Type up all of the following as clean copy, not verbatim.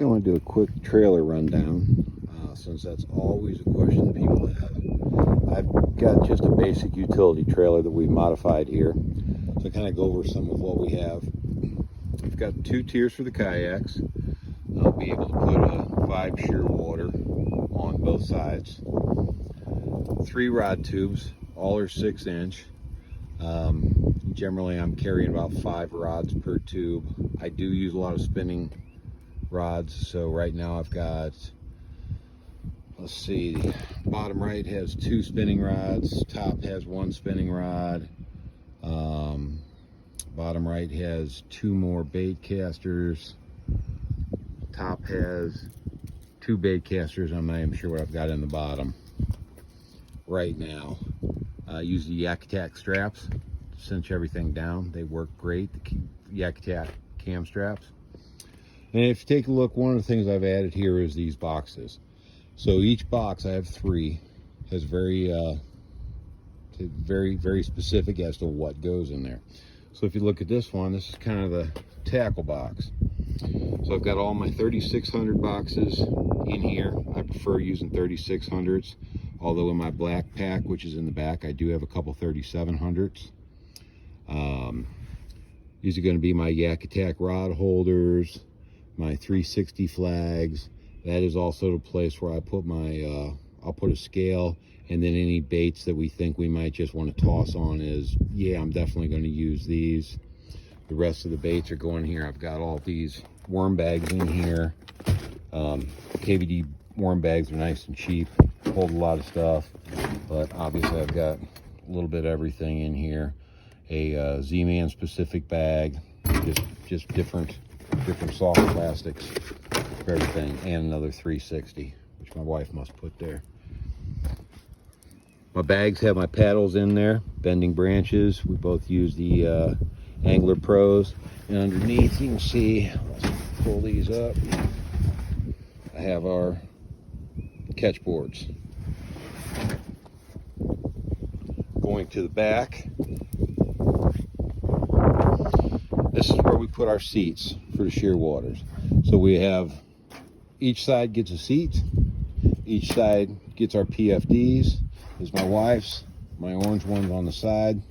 I want to do a quick trailer rundown, since that's always a question that people have. I've got just a basic utility trailer that we've modified here. So kind of go over some of what we have. We've got 2 tiers for the kayaks. I'll be able to put a 5 shear water on both sides. 3 rod tubes, all are 6-inch. Generally I'm carrying about 5 rods per tube. I do use a lot of spinning rods, so right now I've got, let's see, bottom right has 2 spinning rods, top has 1 spinning rod, bottom right has 2 more bait casters, top has 2 bait casters. I'm not even sure what I've got in the bottom right now. I use the Yak Attack straps to cinch everything down. They work great, the Yak Attack cam straps. And if you take a look, one of the things I've added here is these boxes. So each box, I have 3, has very specific as to what goes in there. So if you look at this one, this is kind of the tackle box. So I've got all my 3600 boxes in here. I prefer using 3600s, although in my black pack, which is in the back, I do have a couple 3700s. These are going to be my Yak Attack rod holders, my 360 flags. That is also the place where I put my I'll put a scale, and then any baits that we think we might just want to toss on is, yeah, I'm definitely going to use these. The rest of the baits are going here. I've got all these worm bags in here. KVD worm bags are nice and cheap, hold a lot of stuff, but obviously I've got a little bit of everything in here. A Z-Man specific bag, just different soft plastics for everything, and another 360, which my wife must put there. My bags have my paddles in there, bending branches. We both use the Angler Pros, and underneath you can see, let's pull these up, I have our catch boards. Going to the back, this is where we put our seats for the shear waters. So we have, each side gets a seat, each side gets our PFDs. This is my wife's, my orange one's on the side.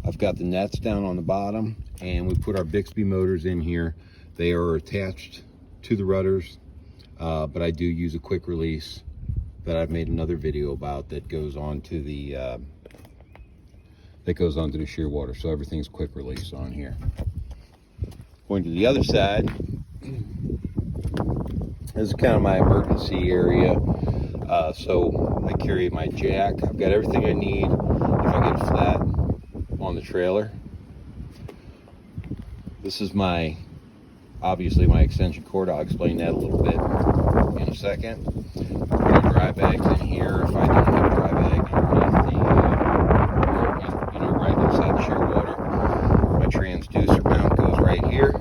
I've got the nets down on the bottom, and we put our Bixby motors in here. They are attached to the rudders, but I do use a quick release that I've made another video about that goes onto the shear water. So everything's quick release on here. Going to the other side, this is kind of my emergency area. So I carry my jack. I've got everything I need if I get a flat on the trailer. This is obviously my extension cord. I'll explain that a little bit in a second. Put our dry bags in here if I don't have a dry bag underneath right inside the shear water. My transducer mount goes right here.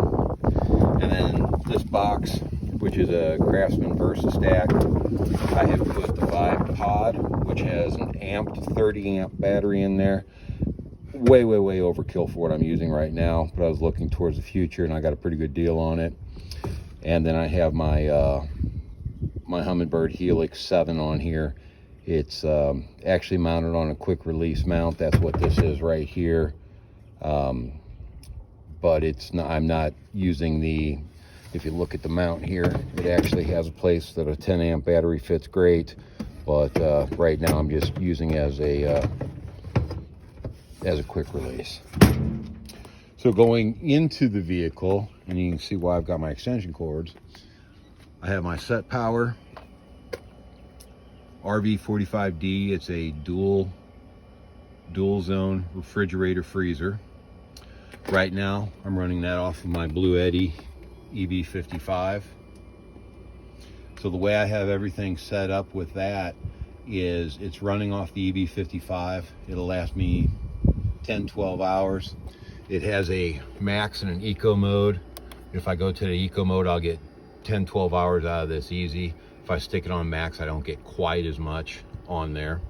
And then this box, which is a Craftsman Versa stack, I have put the Vibe pod, which has an 30 amp battery in there. Way overkill for what I'm using right now, but I was looking towards the future and I got a pretty good deal on it. And then I have my my Humminbird Helix 7 on here. It's actually mounted on a quick release mount. That's what this is right here. But it's not, I'm not using the, if you look at the mount here, it actually has a place that a 10 amp battery fits great, but right now I'm just using as a quick release. So going into the vehicle, and you can see why I've got my extension cords, I have my SetPower RV45d. It's a dual zone refrigerator freezer. Right now I'm running that off of my Bluetti EB55. So the way I have everything set up with that is it's running off the EB55. It'll last me 10-12 hours. It has a max and an eco mode. If I go to the eco mode, I'll get 10-12 hours out of this easy. If I stick it on max, I don't get quite as much on there.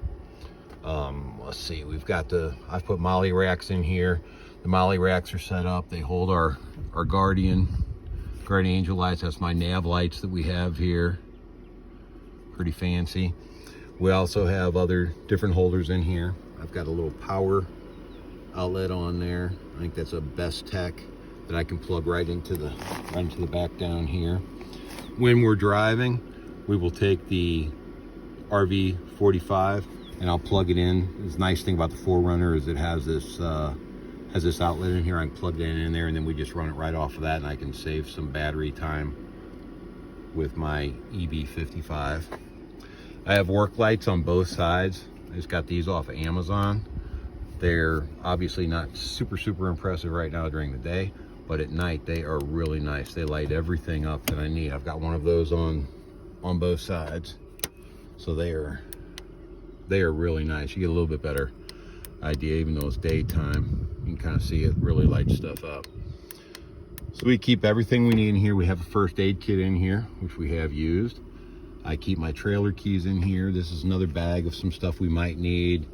Let's see, I've put molly racks in here. The molly racks are set up. They hold our Guardian Guardian Angel lights. That's my nav lights that we have here. Pretty fancy. We also have other different holders in here. I've got a little power outlet on there. I think that's a Best Tech that I can plug right into the back down here. When we're driving, we will take the RV45 and I'll plug it in. The nice thing about the 4Runner is it has this outlet in here. I can plug that in there, and then we just run it right off of that, and I can save some battery time with my EB55. I have work lights on both sides. I just got these off of Amazon. They're obviously not super impressive right now during the day, but at night they are really nice. They light everything up that I need. I've got one of those on both sides, so they are really nice. You get a little bit better idea, even though it's daytime. You can kind of see it really lights stuff up. So we keep everything we need in here. We have a first aid kit in here, which we have used. I keep my trailer keys in here. This is another bag of some stuff we might need.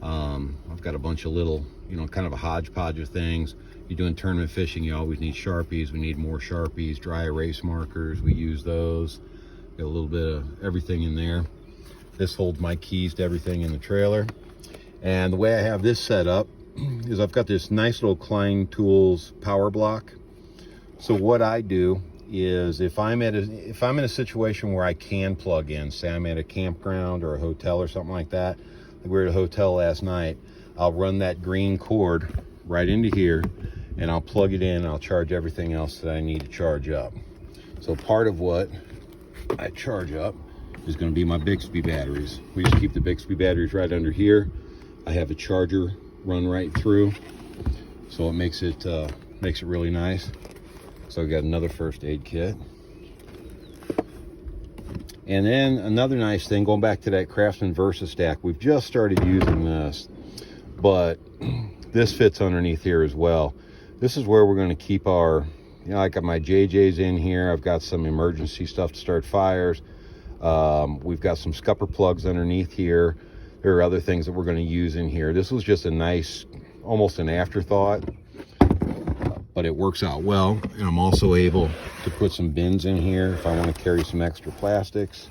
I've got a bunch of little, kind of a hodgepodge of things. You're doing tournament fishing, you always need Sharpies. We need more Sharpies, dry erase markers. We use those. Got a little bit of everything in there. This holds my keys to everything in the trailer. And the way I have this set up is I've got this nice little Klein Tools power block. So what I do is if I'm in a situation where I can plug in, say I'm at a campground or a hotel or something like that, like we were at a hotel last night, I'll run that green cord right into here and I'll plug it in and I'll charge everything else that I need to charge up. So part of what I charge up is going to be my Bixby batteries. We just keep the Bixby batteries right under here. I have a charger run right through, so it makes it really nice. So I got another first aid kit. And then another nice thing, going back to that Craftsman Versa stack, we've just started using this, but this fits underneath here as well. This is where we're going to keep our, I got my JJs in here. I've got some emergency stuff to start fires. We've got some scupper plugs underneath here. There are other things that we're going to use in here. This was just a nice, almost an afterthought, but it works out well. And I'm also able to put some bins in here if I want to carry some extra plastics.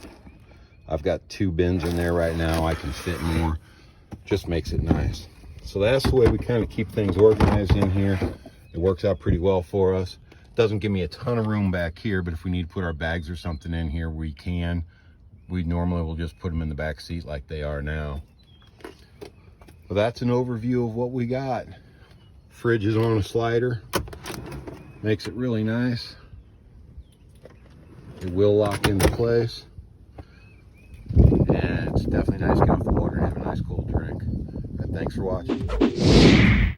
I've got 2 bins in there right now. I can fit more. Just makes it nice. So that's the way we kind of keep things organized in here. It works out pretty well for us. Doesn't give me a ton of room back here, but if we need to put our bags or something in here, we can. We normally will just put them in the back seat like they are now. Well, that's an overview of what we got. Fridge is on a slider. Makes it really nice. It will lock into place. And it's definitely nice to get off the water and have a nice cold drink. Thanks for watching.